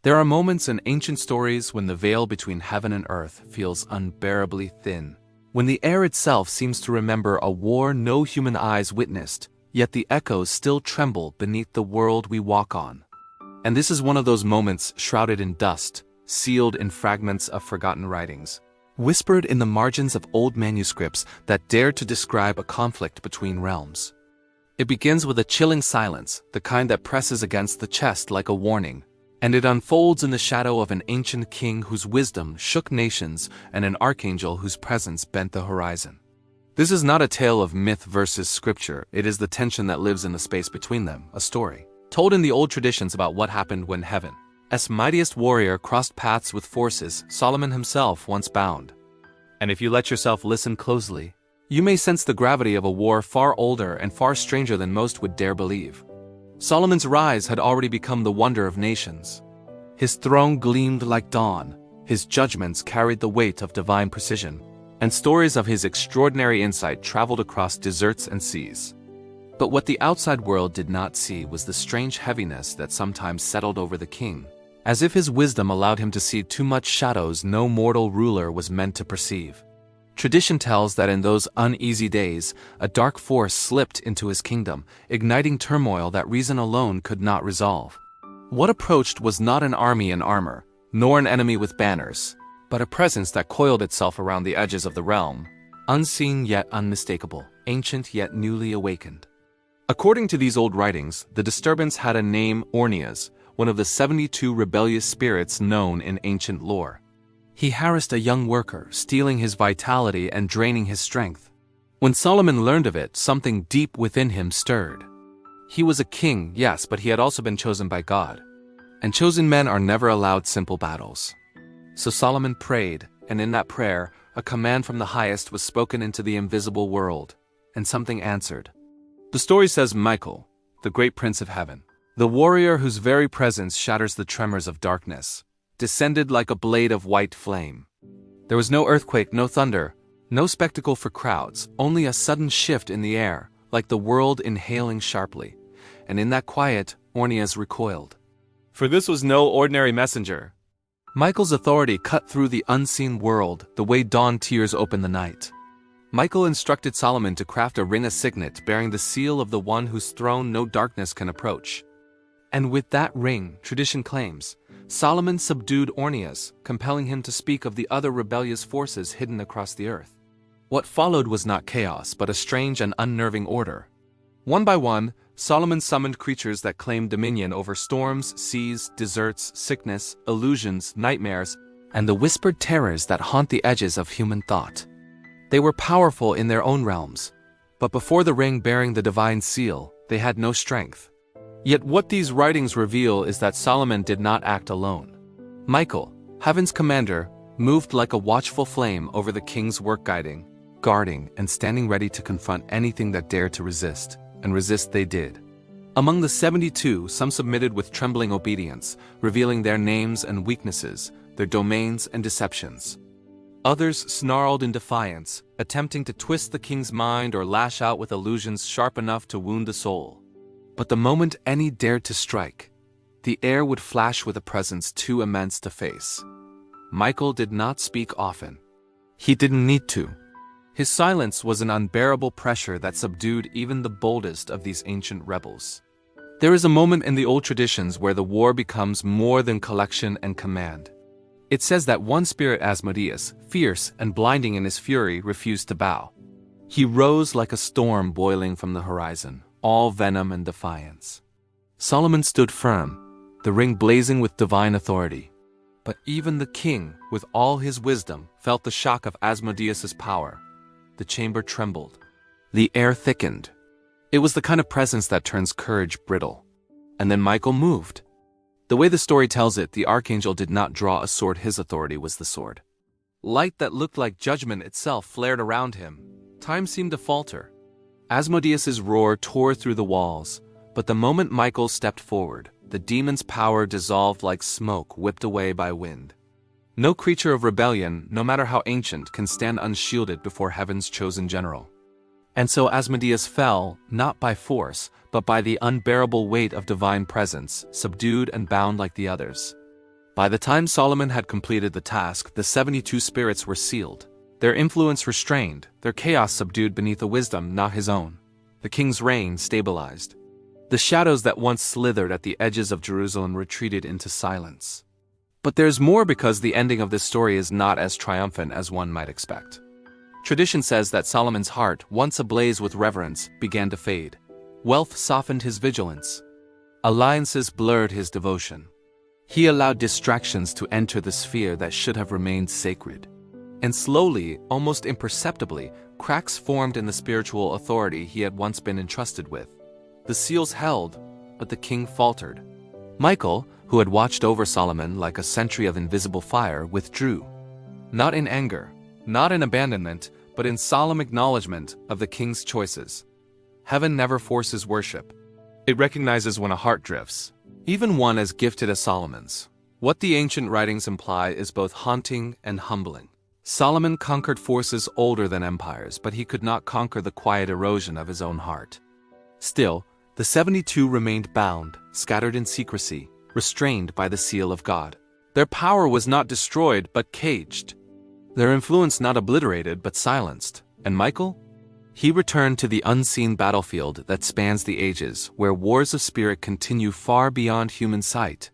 There are moments in ancient stories when the veil between heaven and earth feels unbearably thin. When the air itself seems to remember a war no human eyes witnessed, yet the echoes still tremble beneath the world we walk on. And this is one of those moments shrouded in dust, sealed in fragments of forgotten writings, whispered in the margins of old manuscripts that dare to describe a conflict between realms. It begins with a chilling silence, the kind that presses against the chest like a warning, and it unfolds in the shadow of an ancient king whose wisdom shook nations and an archangel whose presence bent the horizon. This is not a tale of myth versus scripture, it is the tension that lives in the space between them, a story told in the old traditions about what happened when heaven's mightiest warrior crossed paths with forces Solomon himself once bound. And if you let yourself listen closely, you may sense the gravity of a war far older and far stranger than most would dare believe. Solomon's rise had already become the wonder of nations. His throne gleamed like dawn, his judgments carried the weight of divine precision, and stories of his extraordinary insight traveled across deserts and seas. But what the outside world did not see was the strange heaviness that sometimes settled over the king, as if his wisdom allowed him to see too much shadows no mortal ruler was meant to perceive. Tradition tells that in those uneasy days, a dark force slipped into his kingdom, igniting turmoil that reason alone could not resolve. What approached was not an army in armor, nor an enemy with banners, but a presence that coiled itself around the edges of the realm, unseen yet unmistakable, ancient yet newly awakened. According to these old writings, the disturbance had a name: Ornias, one of the 72 rebellious spirits known in ancient lore. He harassed a young worker, stealing his vitality and draining his strength. When Solomon learned of it, something deep within him stirred. He was a king, yes, but he had also been chosen by God. And chosen men are never allowed simple battles. So Solomon prayed, and in that prayer, a command from the highest was spoken into the invisible world, and something answered. The story says Michael, the great prince of heaven, the warrior whose very presence shatters the tremors of darkness, descended like a blade of white flame. There was no earthquake, no thunder, no spectacle for crowds, only a sudden shift in the air, like the world inhaling sharply. And in that quiet, Ornias recoiled. For this was no ordinary messenger. Michael's authority cut through the unseen world the way dawn tears open the night. Michael instructed Solomon to craft a ring, a signet bearing the seal of the one whose throne no darkness can approach. And with that ring, tradition claims, Solomon subdued Ornias, compelling him to speak of the other rebellious forces hidden across the earth. What followed was not chaos, but a strange and unnerving order. One by one, Solomon summoned creatures that claimed dominion over storms, seas, deserts, sickness, illusions, nightmares, and the whispered terrors that haunt the edges of human thought. They were powerful in their own realms, but before the ring bearing the divine seal, they had no strength. Yet what these writings reveal is that Solomon did not act alone. Michael, heaven's commander, moved like a watchful flame over the king's work, guarding, and standing ready to confront anything that dared to resist, and resist they did. Among the 72, some submitted with trembling obedience, revealing their names and weaknesses, their domains and deceptions. Others snarled in defiance, attempting to twist the king's mind or lash out with illusions sharp enough to wound the soul. But the moment any dared to strike, the air would flash with a presence too immense to face. Michael did not speak often. He didn't need to. His silence was an unbearable pressure that subdued even the boldest of these ancient rebels. There is a moment in the old traditions where the war becomes more than collection and command. It says that one spirit, Asmodeus, fierce and blinding in his fury, refused to bow. He rose like a storm boiling from the horizon, all venom and defiance. Solomon stood firm, the ring blazing with divine authority. But even the king, with all his wisdom, felt the shock of Asmodeus's power. The chamber trembled. The air thickened. It was the kind of presence that turns courage brittle. And then Michael moved. The way the story tells it, the archangel did not draw a sword, his authority was the sword. Light that looked like judgment itself flared around him. Time seemed to falter. Asmodeus's roar tore through the walls, but the moment Michael stepped forward, the demon's power dissolved like smoke whipped away by wind. No creature of rebellion, no matter how ancient, can stand unshielded before heaven's chosen general. And so Asmodeus fell, not by force, but by the unbearable weight of divine presence, subdued and bound like the others. By the time Solomon had completed the task, the 72 spirits were sealed, their influence restrained, their chaos subdued beneath a wisdom not his own. The king's reign stabilized. The shadows that once slithered at the edges of Jerusalem retreated into silence. But there's more, because the ending of this story is not as triumphant as one might expect. Tradition says that Solomon's heart, once ablaze with reverence, began to fade. Wealth softened his vigilance. Alliances blurred his devotion. He allowed distractions to enter the sphere that should have remained sacred. And slowly, almost imperceptibly, cracks formed in the spiritual authority he had once been entrusted with. The seals held, but the king faltered. Michael, who had watched over Solomon like a sentry of invisible fire, withdrew. Not in anger, not in abandonment, but in solemn acknowledgement of the king's choices. Heaven never forces worship. It recognizes when a heart drifts, even one as gifted as Solomon's. What the ancient writings imply is both haunting and humbling. Solomon conquered forces older than empires, but he could not conquer the quiet erosion of his own heart. Still, the 72 remained bound, scattered in secrecy, restrained by the seal of God. Their power was not destroyed, but caged. Their influence not obliterated, but silenced. And Michael? He returned to the unseen battlefield that spans the ages, where wars of spirit continue far beyond human sight.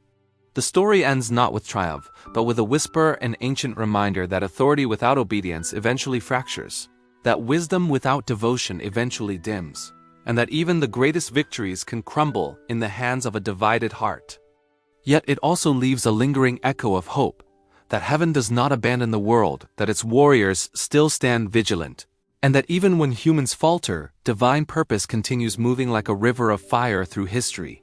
The story ends not with triumph, but with a whisper, an ancient reminder that authority without obedience eventually fractures, that wisdom without devotion eventually dims, and that even the greatest victories can crumble in the hands of a divided heart. Yet it also leaves a lingering echo of hope, that heaven does not abandon the world, that its warriors still stand vigilant, and that even when humans falter, divine purpose continues moving like a river of fire through history.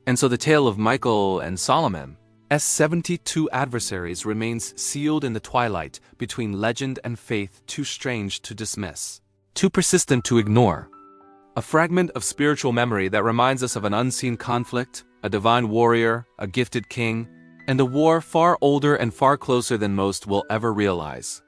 And so the tale of Michael and Solomon's 72 adversaries remains sealed in the twilight between legend and faith, too strange to dismiss, too persistent to ignore. A fragment of spiritual memory that reminds us of an unseen conflict, a divine warrior, a gifted king, and a war far older and far closer than most will ever realize.